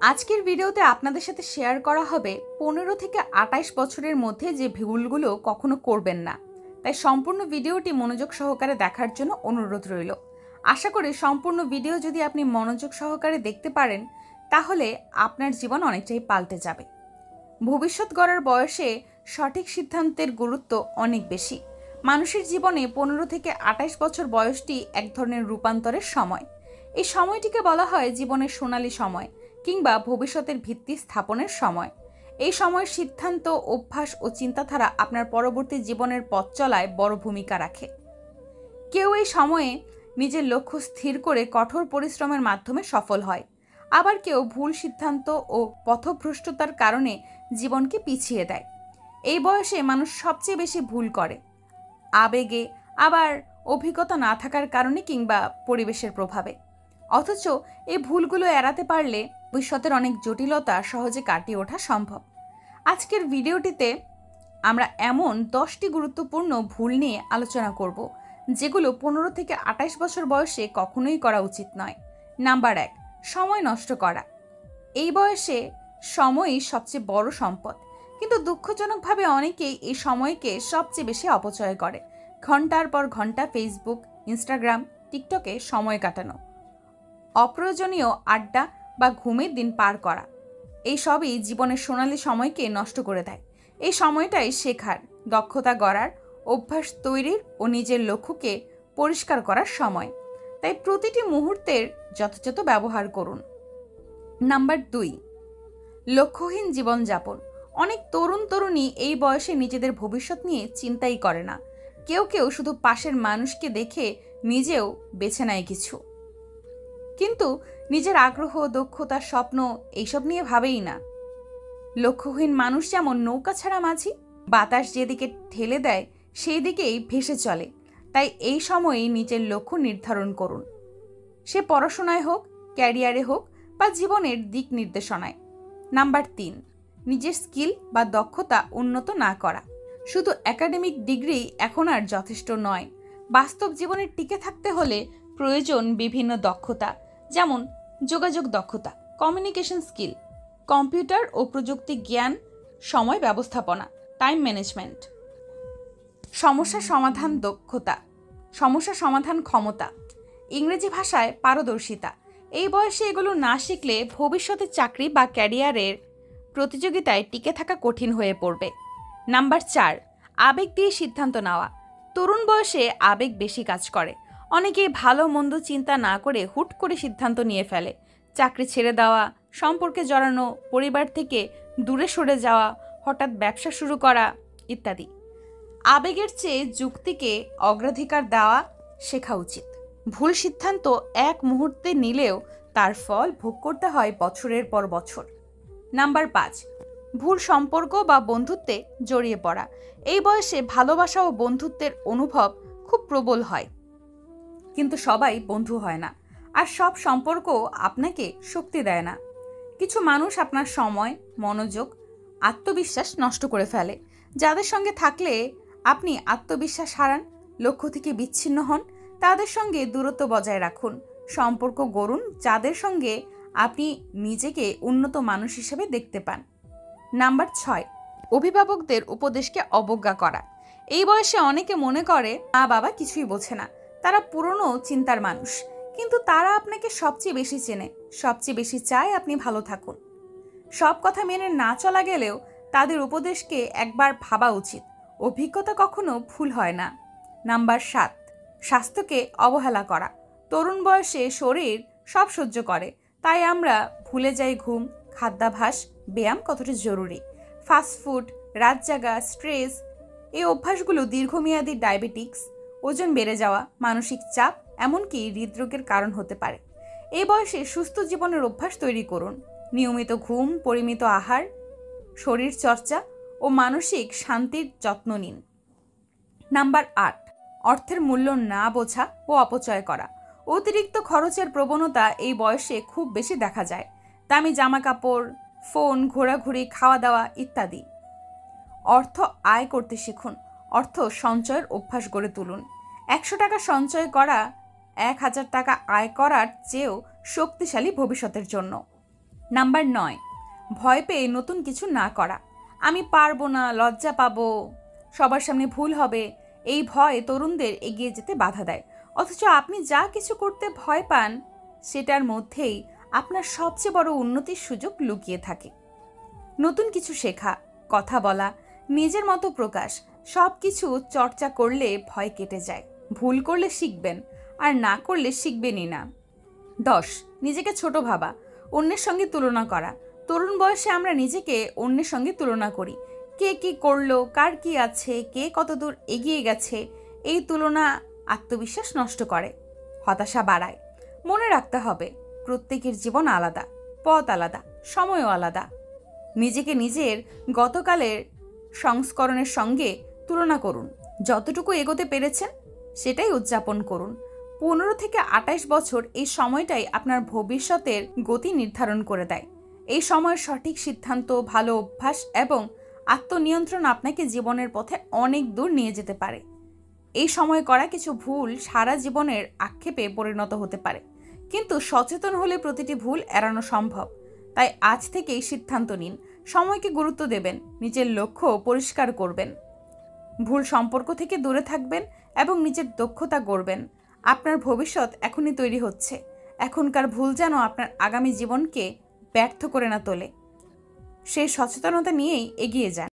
আজকের ভিডিওতে আপনাদের সাথে শেয়ার করা হবে 15 থেকে 28 বছরের মধ্যে যে ভুলগুলো কখনো করবেন না। তাই সম্পূর্ণ ভিডিওটি মনোযোগ সহকারে দেখার জন্য অনুরোধ রইল। আশা করি সম্পূর্ণ ভিডিও যদি আপনি মনোযোগ সহকারে দেখতে পারেন তাহলে আপনার জীবন অনেকটাই পাল্টে যাবে। ভবিষ্যৎ গড়ার বয়সে সঠিক সিদ্ধান্তের গুরুত্ব অনেক বেশি। মানুষের জীবনে 15 থেকে 28 বছর বয়সটি এক ধরনের রূপান্তরের সময়। এই সময়টিকে বলা হয় জীবনের সোনালী সময় কিংবা ভবিষ্যতের ভিত্তি স্থাপনের সময়। এই সময়ের সিদ্ধান্ত, অভ্যাস ও চিন্তাধারা আপনার পরবর্তী জীবনের পথ চলায় বড় ভূমিকা রাখে। কেউ এই সময়ে নিজের লক্ষ্য স্থির করে কঠোর পরিশ্রমের মাধ্যমে সফল হয়, আবার কেউ ভুল সিদ্ধান্ত ও পথভ্রষ্টতার কারণে জীবনকে পিছিয়ে দেয়। এই বয়সে মানুষ সবচেয়ে বেশি ভুল করে, আবেগে, আবার অভিজ্ঞতা না থাকার কারণে কিংবা পরিবেশের প্রভাবে। অথচ এই ভুলগুলো এড়াতে পারলে ভবিষ্যতের অনেক জটিলতা সহজে কাটিয়ে ওঠা সম্ভব। আজকের ভিডিওটিতে আমরা এমন 10টি গুরুত্বপূর্ণ ভুল নিয়ে আলোচনা করব যেগুলো 15 থেকে 28 বছর বয়সে কখনোই করা উচিত নয়। নাম্বার 1, সময় নষ্ট করা। এই বয়সে সময়ই সবচেয়ে বড় সম্পদ, কিন্তু দুঃখজনকভাবে অনেকেই এই সময়কে সবচেয়ে বেশি অপচয় করে। ঘন্টার পর ঘন্টা ফেসবুক, ইনস্টাগ্রাম, টিকটকে সময় কাটানো, অপ্রয়োজনীয় আড্ডা বা ঘুমের দিন পার করা, এই সবই জীবনের সোনালী সময়কে নষ্ট করে দেয়। এই সময়টাই শেখার, দক্ষতা গড়ার, অভ্যাস তৈরির ও নিজের লক্ষ্যকে পরিষ্কার করার সময়। তাই প্রতিটি মুহূর্তের যথাযথ ব্যবহার করুন। নাম্বার 2, লক্ষ্যহীন জীবনযাপন। অনেক তরুণী এই বয়সে নিজেদের ভবিষ্যৎ নিয়ে চিন্তাই করে না। কেউ কেউ শুধু পাশের মানুষকে দেখে নিজেও বেছে নেয় কিছু, কিন্তু নিজের আগ্রহ, দক্ষতা, স্বপ্ন এইসব নিয়ে ভাবেই না। লক্ষ্যহীন মানুষ যেমন নৌকা ছাড়া মাঝি, বাতাস যেদিকে ঠেলে দেয় সেই দিকেই ভেসে চলে। তাই এই সময়েই নিজের লক্ষ্য নির্ধারণ করুন, সে পড়াশোনায় হোক, ক্যারিয়ারে হোক বা জীবনের দিক নির্দেশনায়। নাম্বার 3, নিজের স্কিল বা দক্ষতা উন্নত না করা। শুধু একাডেমিক ডিগ্রি এখন আর যথেষ্ট নয়। বাস্তব জীবনে টিকে থাকতে হলে প্রয়োজন বিভিন্ন দক্ষতা, যেমন যোগাযোগ দক্ষতা, কমিউনিকেশন স্কিল, কম্পিউটার ও প্রযুক্তি জ্ঞান, সময় ব্যবস্থাপনা, টাইম ম্যানেজমেন্ট, সমস্যা সমাধান দক্ষতা, সমস্যা সমাধান ক্ষমতা, ইংরেজি ভাষায় পারদর্শিতা। এই বয়সে এগুলো না শিখলে ভবিষ্যতে চাকরি বা ক্যারিয়ারের প্রতিযোগিতায় টিকে থাকা কঠিন হয়ে পড়বে। নাম্বার 4, আবেগ দিয়ে সিদ্ধান্ত নেওয়া। তরুণ বয়সে আবেগ বেশি কাজ করে। অনেকেই ভালো মন্দ চিন্তা না করে হুট করে সিদ্ধান্ত নিয়ে ফেলে। চাকরি ছেড়ে দেওয়া, সম্পর্কে জড়ানো, পরিবার থেকে দূরে সরে যাওয়া, হঠাৎ ব্যবসা শুরু করা ইত্যাদি। আবেগের চেয়ে যুক্তিকে অগ্রাধিকার দেওয়া শেখা উচিত। ভুল সিদ্ধান্ত এক মুহূর্তে নিলেও তার ফল ভোগ করতে হয় বছরের পর বছর। নাম্বার 5, ভুল সম্পর্ক বা বন্ধুত্বে জড়িয়ে পড়া। এই বয়সে ভালোবাসা ও বন্ধুত্বের অনুভব খুব প্রবল হয়, কিন্তু সবাই বন্ধু হয় না, আর সব সম্পর্ক আপনাকে শক্তি দেয় না। কিছু মানুষ আপনার সময়, মনোযোগ, আত্মবিশ্বাস নষ্ট করে ফেলে। যাদের সঙ্গে থাকলে আপনি আত্মবিশ্বাস হারান, লক্ষ্য থেকে বিচ্ছিন্ন হন, তাদের সঙ্গে দূরত্ব বজায় রাখুন। সম্পর্ক গড়ুন যাদের সঙ্গে আপনি নিজেকে উন্নত মানুষ হিসেবে দেখতে পান। নাম্বার 6, অভিভাবকদের উপদেশকে অবজ্ঞা করা। এই বয়সে অনেকে মনে করে মা বাবা কিছুই বোঝে না, তারা পুরনো চিন্তার মানুষ, কিন্তু তারা আপনাকে সবচেয়ে বেশি চেনে, সবচেয়ে বেশি চায় আপনি ভালো থাকুন। সব কথা মেনে না চলা গেলেও তাদের উপদেশকে একবার ভাবা উচিত। অভিজ্ঞতা কখনো ভুল হয় না। নাম্বার 7, স্বাস্থ্যকে অবহেলা করা। তরুণ বয়সে শরীর সব সহ্য করে, তাই আমরা ভুলে যাই ঘুম, খাদ্যাভ্যাস, ব্যায়াম কতটা জরুরি। ফাস্টফুড, রাত জাগা, স্ট্রেস, এই অভ্যাসগুলো দীর্ঘমেয়াদী ডায়াবেটিক্স, ওজন বেড়ে যাওয়া, মানসিক চাপ, এমনকি হৃদরোগের কারণ হতে পারে। এই বয়সে সুস্থ জীবনের অভ্যাস তৈরি করুন। নিয়মিত ঘুম, পরিমিত আহার, শরীর চর্চা ও মানসিক শান্তির যত্ন নিন। নাম্বার 8, অর্থের মূল্য না বোঝা ও অপচয় করা। অতিরিক্ত খরচের প্রবণতা এই বয়সে খুব বেশি দেখা যায়। দামি জামা কাপড়, ফোন, ঘোরাঘুরি, খাওয়া দাওয়া ইত্যাদি। অর্থ আয় করতে শিখুন। অর্থ সঞ্চয়ের অভ্যাস গড়ে তুলুন। 100 টাকা সঞ্চয় করা 1000 টাকা আয় করার চেয়েও শক্তিশালী ভবিষ্যতের জন্য। নাম্বার 9, ভয় পেয়ে নতুন কিছু না করা। আমি পারবো না, লজ্জা পাবো, সবার সামনে ভুল হবে, এই ভয় তরুণদের এগিয়ে যেতে বাধা দেয়। অথচ আপনি যা কিছু করতে ভয় পান সেটার মধ্যেই আপনার সবচেয়ে বড় উন্নতির সুযোগ লুকিয়ে থাকে। নতুন কিছু শেখা, কথা বলা, নিজের মতো প্রকাশ, সব কিছু চর্চা করলে ভয় কেটে যায়। ভুল করলে শিখবেন, আর না করলে শিখবেনই না। 10, নিজেকে ছোট ভাবা, অন্যের সঙ্গে তুলনা করা। তরুণ বয়সে আমরা নিজেকে অন্যের সঙ্গে তুলনা করি। কে কি করলো, কার কি আছে, কে কতদূর এগিয়ে গেছে। এই তুলনা আত্মবিশ্বাস নষ্ট করে, হতাশা বাড়ায়। মনে রাখতে হবে, প্রত্যেকের জীবন আলাদা, পথ আলাদা, সময়ও আলাদা। নিজেকে নিজের গতকালের সংস্করণের সঙ্গে তুলনা করুন। যতটুকু এগোতে পেরেছেন সেটাই উদযাপন করুন। 15 থেকে 28 বছর, এই সময়টাই আপনার ভবিষ্যতের গতি নির্ধারণ করে দেয়। এই সময়ের সঠিক সিদ্ধান্ত, ভালো অভ্যাস এবং আত্মনিয়ন্ত্রণ আপনাকে জীবনের পথে অনেক দূর নিয়ে যেতে পারে। এই সময় করা কিছু ভুল সারা জীবনের আক্ষেপে পরিণত হতে পারে, কিন্তু সচেতন হলে প্রতিটি ভুল এড়ানো সম্ভব। তাই আজ থেকেই সিদ্ধান্ত নিন, সময়কে গুরুত্ব দেবেন, নিজের লক্ষ্য পরিষ্কার করবেন, ভুল সম্পর্ক থেকে দূরে থাকবেন এবং নিজের দক্ষতা গড়বেন। আপনার ভবিষ্যৎ এখনই তৈরি হচ্ছে। এখনকার ভুল যেন আপনার আগামী জীবনকে ব্যর্থ করে না তোলে। সেই সচেতনতা নিয়েই এগিয়ে যান।